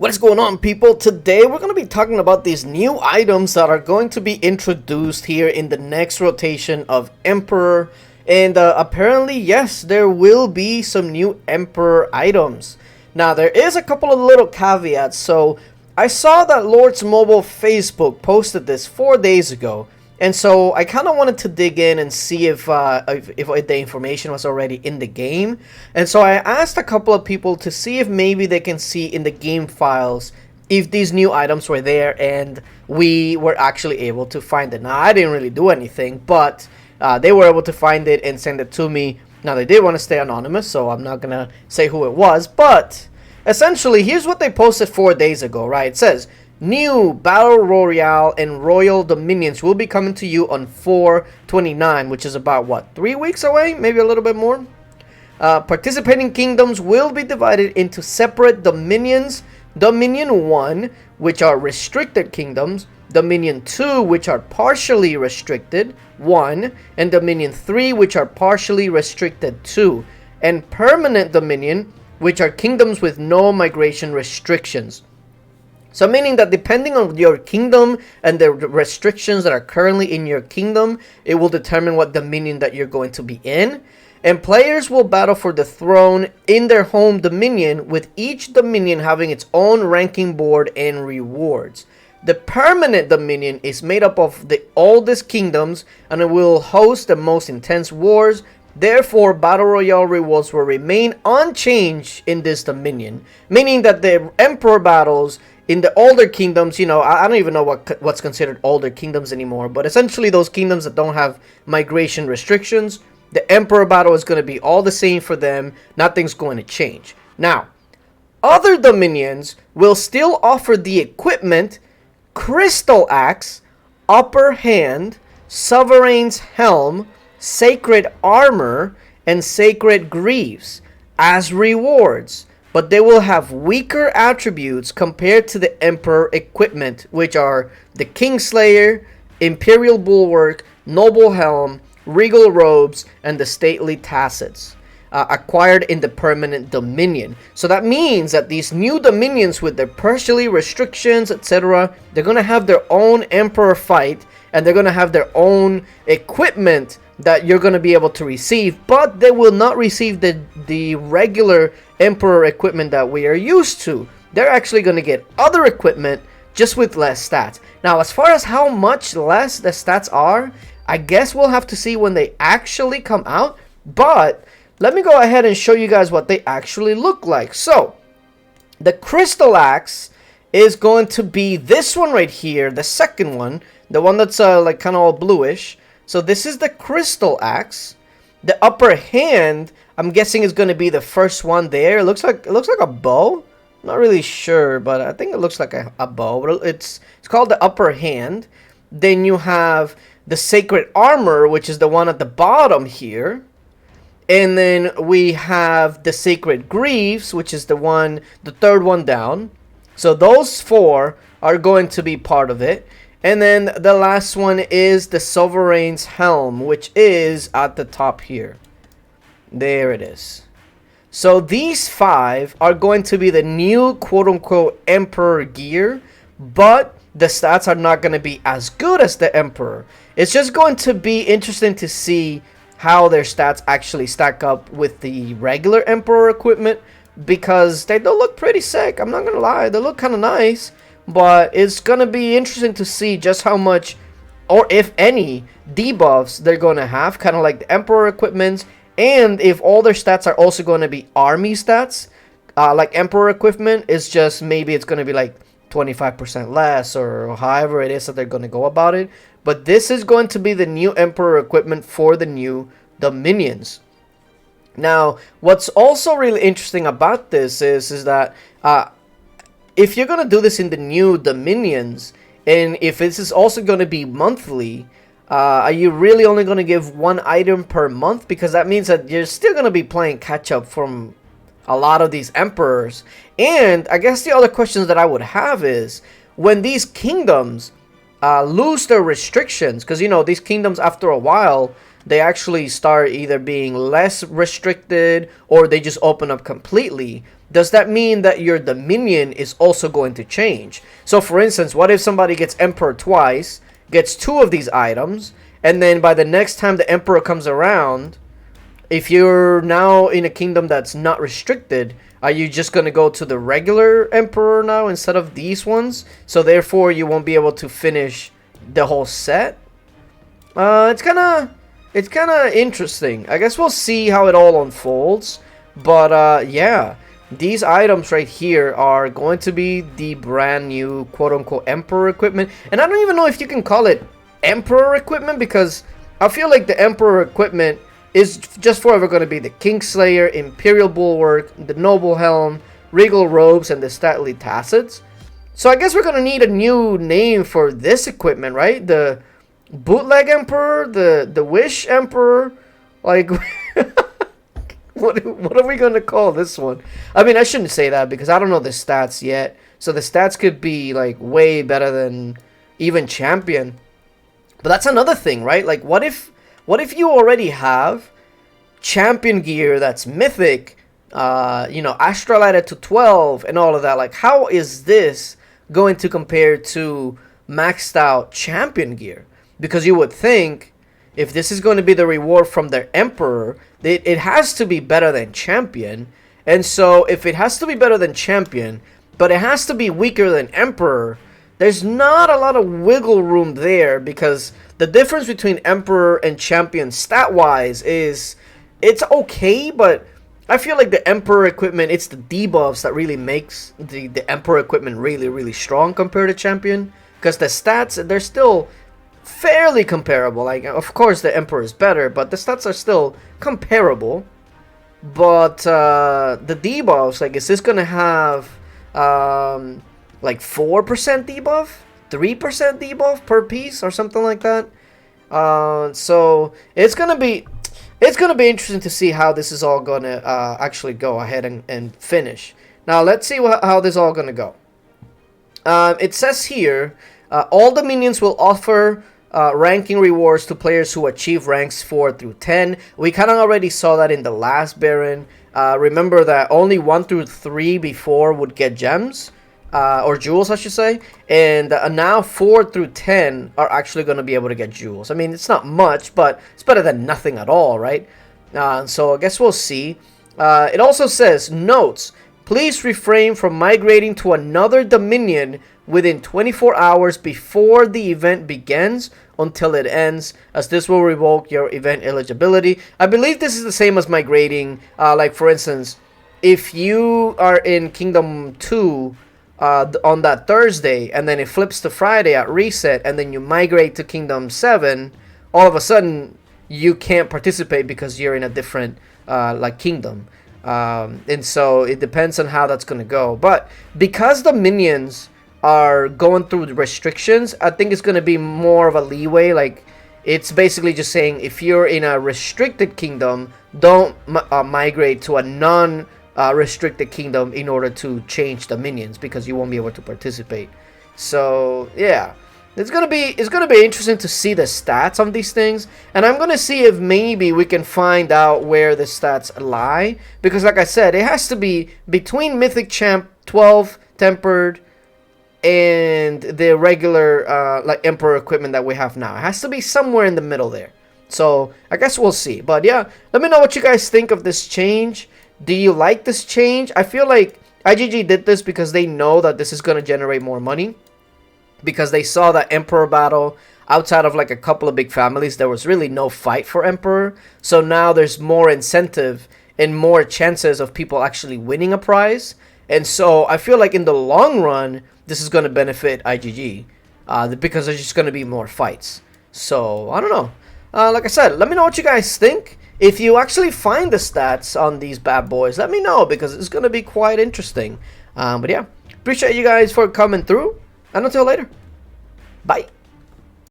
What is going on, people? Today we're going to be talking about these new items that are going to be introduced here in the next rotation of Emperor. And apparently, yes, there will be some new Emperor items. Now, there is a couple of little caveats. So, I saw that Lord's Mobile Facebook posted this 4 days ago. And so I kind of wanted to dig in and see if the information was already in the game. And so I asked a couple of people to see if maybe they can see in the game files if these new items were there, and we were actually able to find it. Now, I didn't really do anything, but they were able to find it and send it to me. Now, they did want to stay anonymous, so I'm not going to say who it was. But essentially, here's what they posted 4 days ago, right? It says, new Battle Royale and Royal Dominions will be coming to you on 4/29, which is about, what, 3 weeks away? Maybe a little bit more? Participating kingdoms will be divided into separate dominions. Dominion 1, which are restricted kingdoms. Dominion 2, which are partially restricted, 1. And Dominion 3, which are partially restricted, 2. And Permanent Dominion, which are kingdoms with no migration restrictions. So meaning that depending on your kingdom and the restrictions that are currently in your kingdom, it will determine what dominion that you're going to be in. And players will battle for the throne in their home dominion, with each dominion having its own ranking board and rewards. The permanent dominion is made up of the oldest kingdoms, and it will host the most intense wars. Therefore, Battle Royale rewards will remain unchanged in this dominion. Meaning that the Emperor battles in the older kingdoms, you know, I don't even know what's considered older kingdoms anymore, but essentially those kingdoms that don't have migration restrictions, the Emperor battle is going to be all the same for them. Nothing's going to change. Now, other dominions will still offer the equipment Crystal Axe, Upper Hand, Sovereign's Helm, Sacred Armor, and Sacred Greaves as rewards. But they will have weaker attributes compared to the Emperor equipment, which are the Kingslayer, Imperial Bulwark, Noble Helm, Regal Robes, and the Stately Tassets, acquired in the Permanent Dominion. So that means that these new dominions with their partially restrictions, etc., they're going to have their own Emperor fight, and they're going to have their own equipment that you're going to be able to receive, but they will not receive the regular Emperor equipment that we are used to. They're actually going to get other equipment just with less stats. Now, as far as how much less the stats are, I guess we'll have to see when they actually come out, but let me go ahead and show you guys what they actually look like. So, the Crystal Axe is going to be this one right here, the second one, the one that's like kind of all bluish. So this is the Crystal Axe. The Upper Hand, I'm guessing, is going to be the first one there. It looks like a bow. I'm not really sure, but I think it looks like a bow. It's called the Upper Hand. Then you have the Sacred Armor, which is the one at the bottom here. And then we have the Sacred Greaves, which is the third one down. So those four are going to be part of it. And then the last one is the Sovereign's Helm, which is at the top here. There it is. So these five are going to be the new quote-unquote Emperor gear, but the stats are not going to be as good as the Emperor. It's just going to be interesting to see how their stats actually stack up with the regular Emperor equipment, because they do look pretty sick. I'm not going to lie. They look kind of nice. But it's going to be interesting to see just how much, or if any, debuffs they're going to have. Kind of like the Emperor equipment. And if all their stats are also going to be army stats. Like Emperor equipment, it's just maybe it's going to be like 25% less. Or however it is that they're going to go about it. But this is going to be the new Emperor equipment for the new Dominions. Now, what's also really interesting about this is that if you're going to do this in the new Dominions, and if this is also going to be monthly, are you really only going to give one item per month? Because that means that you're still going to be playing catch-up from a lot of these Emperors. And I guess the other questions that I would have is, when these kingdoms lose their restrictions, because, you know, these kingdoms after a while, they actually start either being less restricted or they just open up completely. does that mean that your dominion is also going to change? So for instance, what if somebody gets Emperor twice, gets 2 of these items, and then by the next time the Emperor comes around, if you're now in a kingdom that's not restricted, are you just going to go to the regular Emperor now instead of these ones? So therefore you won't be able to finish the whole set? It's kind of interesting. I guess we'll see how it all unfolds. But yeah, these items right here are going to be the brand new quote-unquote Emperor equipment. And I don't even know if you can call it Emperor equipment, because I feel like the Emperor equipment is just forever going to be the Kingslayer, Imperial Bulwark, the Noble Helm, Regal Robes, and the Stately Tassets. So I guess we're going to need a new name for this equipment, right? The Bootleg Emperor, the Wish Emperor, like... What are we going to call this one? I mean, I shouldn't say that because I don't know the stats yet. So the stats could be like way better than even Champion. But that's another thing, right? Like what if you already have Champion gear that's mythic, you know, Astralighted to 12 and all of that? Like how is this going to compare to maxed out Champion gear? Because you would think if this is going to be the reward from their Emperor, it has to be better than Champion. And so if it has to be better than Champion, but it has to be weaker than Emperor, there's not a lot of wiggle room there, because the difference between Emperor and Champion stat-wise is it's okay, but I feel like the Emperor equipment, it's the debuffs that really makes the Emperor equipment really, really strong compared to Champion. Because the stats, they're still fairly comparable. Like, of course the Emperor is better, but the stats are still comparable. But the debuffs, like, is this gonna have like 4% debuff, 3% debuff per piece or something like that? So it's gonna be interesting to see how this is all gonna actually go ahead and finish. Now let's see how this is all gonna go. It says here, all dominions will offer ranking rewards to players who achieve ranks 4 through 10. We kind of already saw that in the last Baron. Remember that only 1 through 3 before would get gems, or jewels I should say, and now 4 through 10 are actually going to be able to get jewels. I mean, it's not much, but it's better than nothing at all, right? So I guess we'll see. It also says, notes, please refrain from migrating to another dominion within 24 hours before the event begins until it ends, as this will revoke your event eligibility. I believe this is the same as migrating, like for instance, if you are in Kingdom 2 on that Thursday, and then it flips to Friday at reset, and then you migrate to Kingdom 7, all of a sudden you can't participate because you're in a different like kingdom. And so it depends on how that's going to go. But because the minions are going through the restrictions, I think it's going to be more of a leeway. Like, it's basically just saying if you're in a restricted kingdom, don't migrate to a non-restricted kingdom in order to change the minions, because you won't be able to participate. So yeah, it's gonna be interesting to see the stats on these things, and I'm gonna see if maybe we can find out where the stats lie, because like I said, it has to be between Mythic Champ 12 Tempered and the regular like Emperor equipment that we have now. It has to be somewhere in the middle there. So I guess we'll see. But yeah, let me know what you guys think of this change. Do you like this change? I feel like IGG did this because they know that this is going to generate more money, because they saw that Emperor battle outside of like a couple of big families, there was really no fight for Emperor. So now there's more incentive and more chances of people actually winning a prize. And so I feel like in the long run, this is going to benefit IGG because there's just going to be more fights. So I don't know. Like I said, let me know what you guys think. If you actually find the stats on these bad boys, let me know, because it's going to be quite interesting. But yeah, appreciate you guys for coming through, and until later, bye.